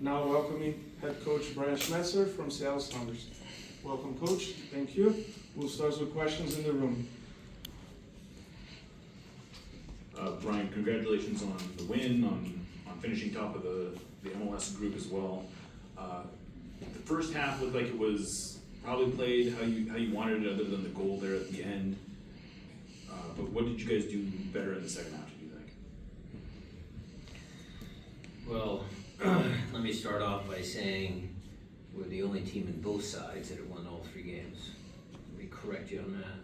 Now welcoming head coach Brian Schmetzer from Seattle Sounders. Welcome, coach. Thank you. We'll start with questions in the room. Brian, congratulations on the win, on finishing top of the MLS group as well. The first half looked like it was probably played how you wanted it, other than the goal there at the end. But what did you guys do better in the second half, do you think? Well, let me start off by saying we're the only team in both sides that have won all 3 games. Let me correct you on that.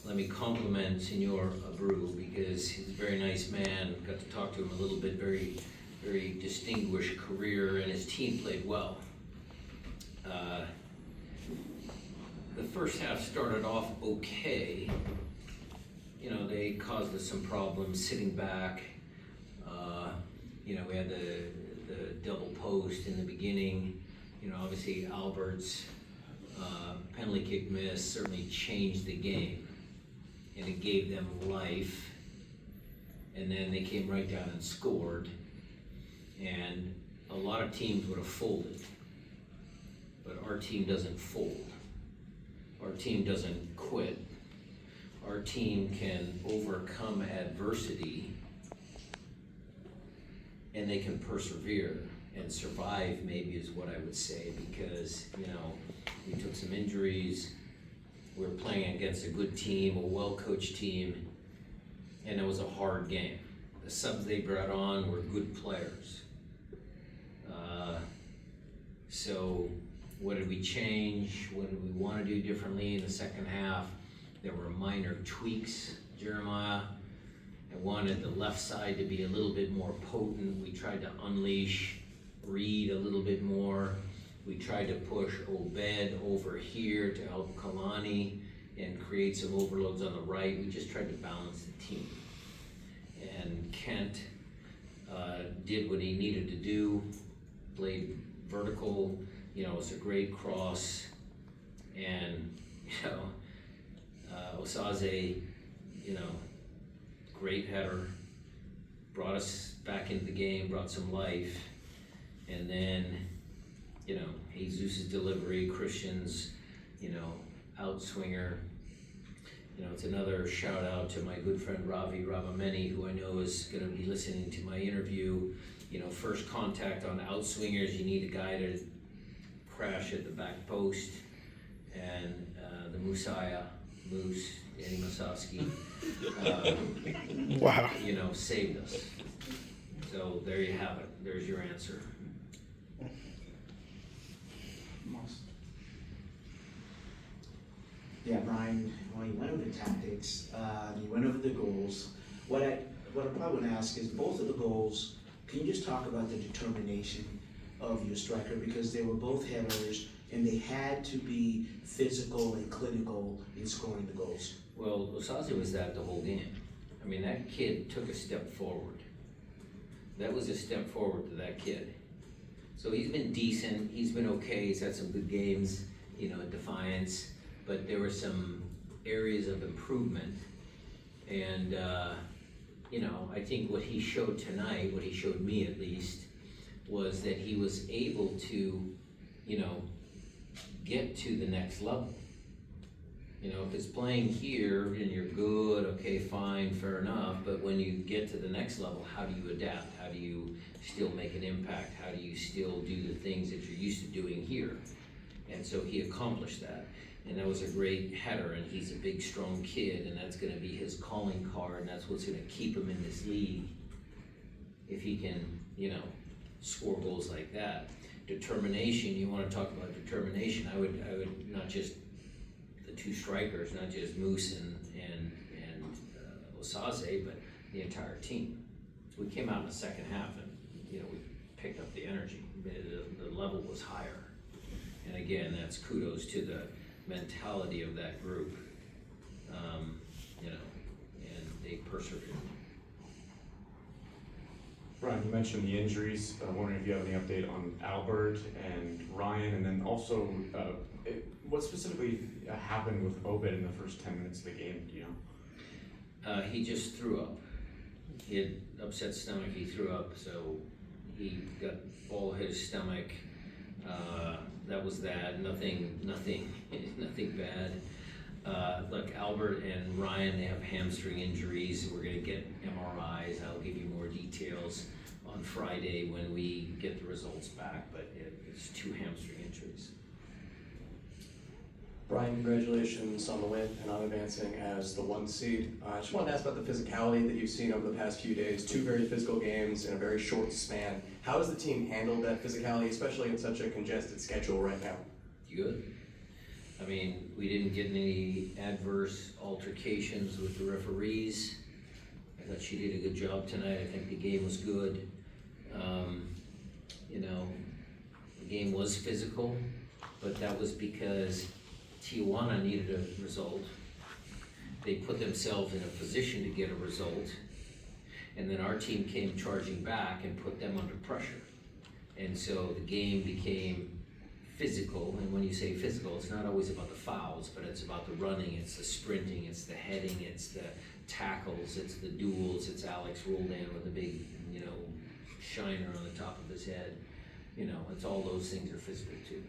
Let me compliment Senor Abreu because he's a very nice man. Got to talk to him a little bit. Very, very distinguished career, and his team played well. The first half started off okay. You know, they caused us some problems sitting back. You know, we had the double post in the beginning. You know, obviously Albert's penalty kick miss certainly changed the game, and it gave them life. And then they came right down and scored, and a lot of teams would have folded, but our team doesn't fold. Our team doesn't quit. Our team can overcome adversity, and they can persevere and survive, maybe is what I would say, because, you know, we took some injuries. We were playing against a good team, a well-coached team, and it was a hard game. The subs they brought on were good players. So what did we change? What did we want to do differently in the second half? There were minor tweaks, Jeremiah. I wanted the left side to be a little bit more potent. We tried to unleash Reed a little bit more. We tried to push Obed over here to help Kalani and create some overloads on the right. We just tried to balance the team. And Kent did what he needed to do, played vertical, you know, it was a great cross. And, you know, Osaze, you know, great header, brought us back into the game, brought some life. And then, you know, Jesus' delivery, Christian's, you know, outswinger. You know, it's another shout out to my good friend Ravi Ravameni, who I know is going to be listening to my interview. You know, first contact on outswingers, you need a guy to crash at the back post. And the Musaya, Moose, Danny Masowski, Wow. you know, saved us. So there you have it. There's your answer. Yeah, Brian, well, you went over the tactics, you went over the goals. What I probably want to ask is, both of the goals, can you just talk about the determination of your striker? Because they were both headers, and they had to be physical and clinical in scoring the goals. Well, Osaze was that the whole game. I mean, that kid took a step forward. That was a step forward to that kid. So he's been decent, he's been okay, he's had some good games, you know, at Defiance, but there were some areas of improvement. And, you know, I think what he showed tonight, what he showed me at least, was that he was able to, you know, get to the next level. You know, if it's playing here and you're good, okay, fine, fair enough, but when you get to the next level, how do you adapt? How do you still make an impact? How do you still do the things that you're used to doing here? And so he accomplished that. And that was a great header, and he's a big, strong kid, and that's gonna be his calling card, and that's what's gonna keep him in this league. If he can, you know, score goals like that. Determination, you wanna talk about determination, I would not just the 2 strikers, not just Moose and Osaze, but the entire team. We came out in the second half and, you know, we picked up the energy. The level was higher. And again, that's kudos to the mentality of that group, you know, and they persevered. Brian, you mentioned the injuries. I'm wondering if you have any update on Albert and Ryan, and then also what specifically happened with Obed in the first 10 minutes of the game, you know? He just threw up. He had upset stomach, he threw up, so he got ball hit his stomach. That was that. Nothing bad. Look, Albert and Ryan, they have hamstring injuries. We're gonna get MRIs. I'll give you more details on Friday when we get the results back, but it's 2 hamstring injuries. Brian, congratulations on the win and on advancing as the 1 seed. I just wanted to ask about the physicality that you've seen over the past few days. 2 very physical games in a very short span. How has the team handled that physicality, especially in such a congested schedule right now? Good. I mean, we didn't get any adverse altercations with the referees. I thought she did a good job tonight. I think the game was good. You know, the game was physical, but that was because Tijuana needed a result. They put themselves in a position to get a result, and then our team came charging back and put them under pressure. And so the game became physical, and when you say physical, it's not always about the fouls, but it's about the running, it's the sprinting, it's the heading, it's the tackles, it's the duels, it's Alex Roldan with a big, you know, shiner on the top of his head. You know, it's all those things are physical too.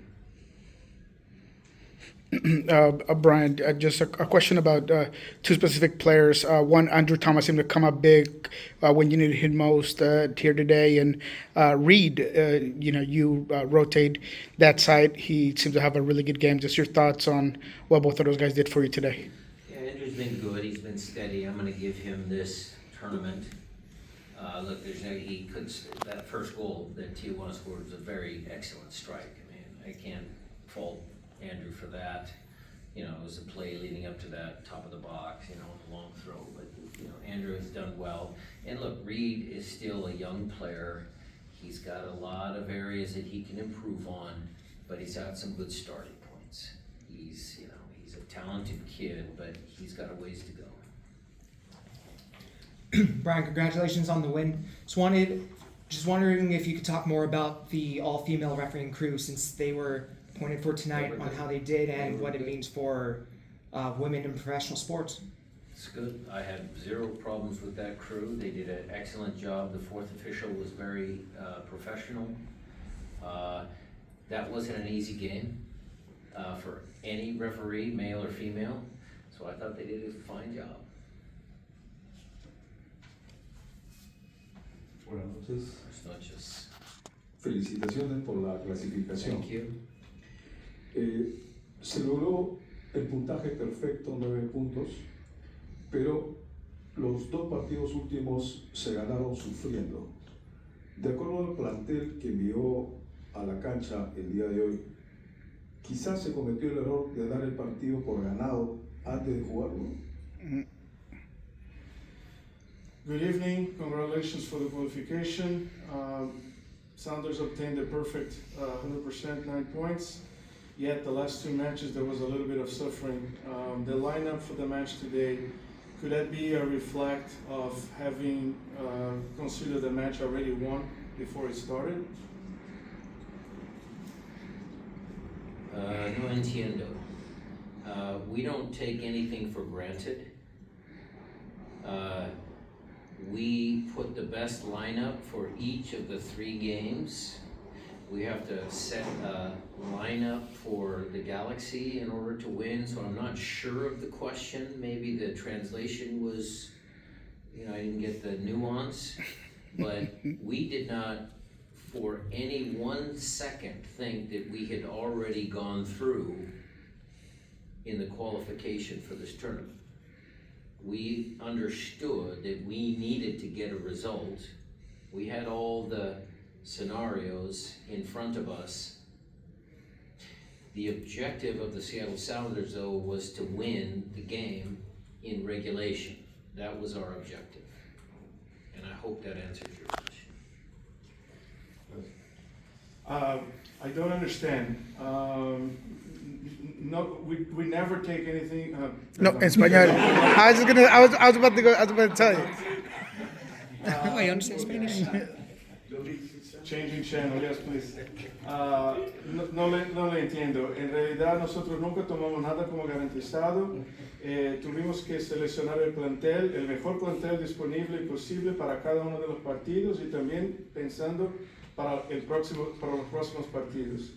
Brian, just a question about 2 specific players. One, Andrew Thomas seemed to come up big when you needed him most here today, and Reed, you rotate that side. He seems to have a really good game. Just your thoughts on what both of those guys did for you today. Yeah, Andrew's been good. He's been steady. I'm going to give him this tournament. Look, that first goal that Tijuana scored was a very excellent strike. I mean, I can't fault Andrew for that. You know, it was a play leading up to that top of the box, you know, a long throw, but, you know, Andrew has done well. And look, Reed is still a young player. He's got a lot of areas that he can improve on, but he's got some good starting points. He's a talented kid, but he's got a ways to go. Brian, congratulations on the win. Just wondering if you could talk more about the all-female refereeing crew, since they were appointed for tonight, on how they did and what it means for women in professional sports. It's good. I had 0 problems with that crew. They did an excellent job. The 4th official was very professional. That wasn't an easy game for any referee, male or female, so I thought they did a fine job. Buenas noches. Buenas noches. Felicitaciones por la clasificación. Thank you. Se logró el puntaje perfecto, 9 puntos, pero los 2 partidos últimos se ganaron sufriendo. De acuerdo al plantel que envió a la cancha el día de hoy, quizás se cometió el error de dar el partido por ganado antes de jugarlo. Good evening, congratulations for the qualification. Sounders obtained a perfect 100%, 9 points. Yet the last 2 matches there was a little bit of suffering. The lineup for the match today, could that be a reflect of having considered the match already won before it started? No entiendo. We don't take anything for granted. We put the best lineup for each of the 3 games. We have to set a lineup for the Galaxy in order to win, so I'm not sure of the question. Maybe the translation was, I didn't get the nuance, but we did not for any 1 second think that we had already gone through in the qualification for this tournament. We understood that we needed to get a result. We had all the scenarios in front of us. The objective of the Seattle Sounders, though, was to win the game in regulation. That was our objective. And I hope that answers your question. I don't understand. No, we never take anything. No, en español. I was about to tell you. Oh, I understand Spanish. Changing channel, yes, please. No le entiendo. En realidad nosotros nunca tomamos nada como garantizado. Tuvimos que seleccionar el plantel, el mejor plantel disponible y posible para cada uno de los partidos, y también pensando para los próximos partidos.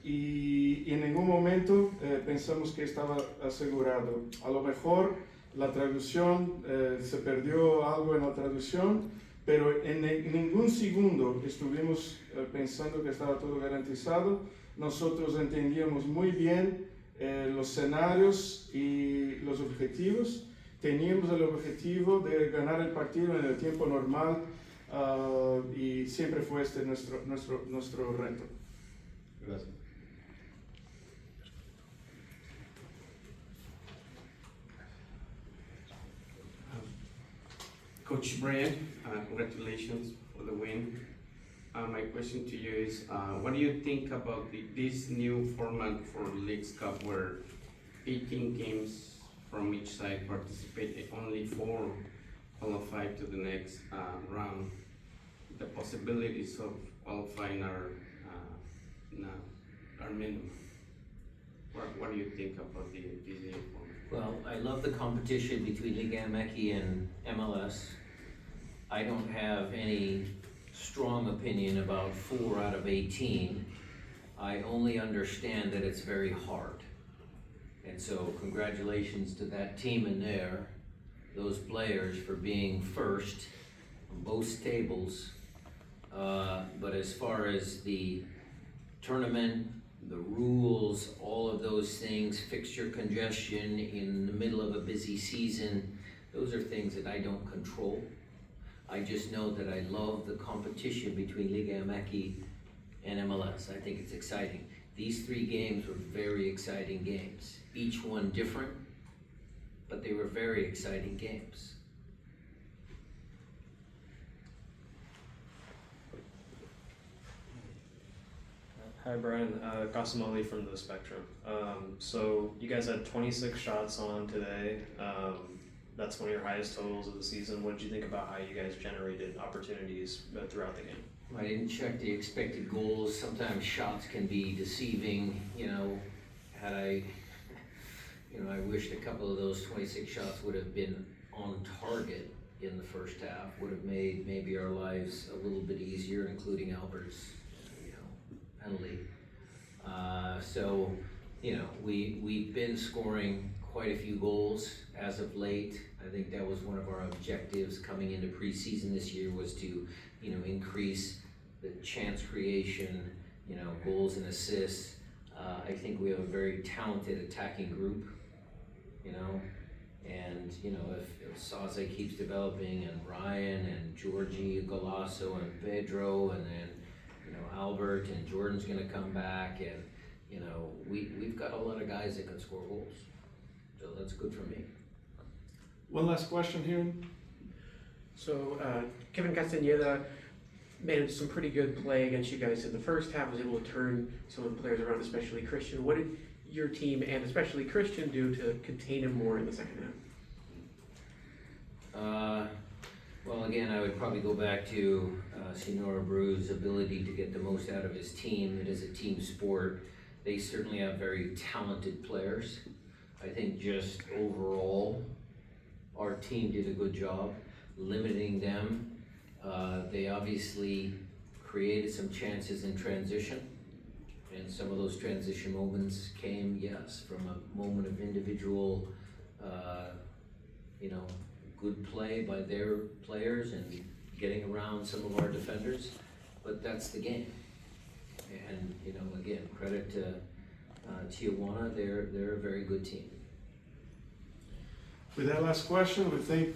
Y en ningún momento pensamos que estaba asegurado. A lo mejor la traducción, se perdió algo en la traducción, pero en ningún segundo estuvimos pensando que estaba todo garantizado. Nosotros entendíamos muy bien los escenarios y los objetivos. Teníamos el objetivo de ganar el partido en el tiempo normal, y siempre fue este nuestro reto. Gracias. Coach Brian, congratulations for the win. My question to you is, what do you think about this new format for Leagues Cup where 18 teams from each side participate, only 4 qualify to the next round? The possibilities of qualifying are minimum. What do you think about this new format? Well, I love the competition between Liga MX and MLS. I don't have any strong opinion about 4 out of 18. I only understand that it's very hard. And so congratulations to that team in there, those players, for being first on both tables. But as far as the tournament, the rules, all of those things, fixture congestion in the middle of a busy season, those are things that I don't control. I just know that I love the competition between Liga MX and MLS. I think it's exciting. These 3 games were very exciting games. Each one different, but they were very exciting games. Hi Brian, Kasamali from the Spectrum. So you guys had 26 shots on today. That's one of your highest totals of the season. What did you think about how you guys generated opportunities throughout the game? I didn't check the expected goals. Sometimes shots can be deceiving. Had I wished a couple of those 26 shots would have been on target in the first half. Would have made maybe our lives a little bit easier, including Albert's, penalty. So, we've been scoring quite a few goals as of late. I think that was one of our objectives coming into preseason this year, was to, increase the chance creation, goals and assists. I think we have a very talented attacking group, and, if Saze keeps developing, and Ryan and Georgie, Golasso and Pedro, and then, Albert and Jordan's gonna come back, and, we've got a lot of guys that can score goals. So that's good for me. One last question here. So Kevin Castañeda managed some pretty good play against you guys in the first half, was able to turn some of the players around, especially Christian. What did your team, and especially Christian, do to contain him more in the second half? Well, again, I would probably go back to Senor Abreu's ability to get the most out of his team. It is a team sport. They certainly have very talented players. I think just overall, our team did a good job limiting them. They obviously created some chances in transition, and some of those transition moments came, yes, from a moment of individual, good play by their players and getting around some of our defenders, but that's the game. And, again, credit to Tijuana, they're a very good team. With that last question, we thank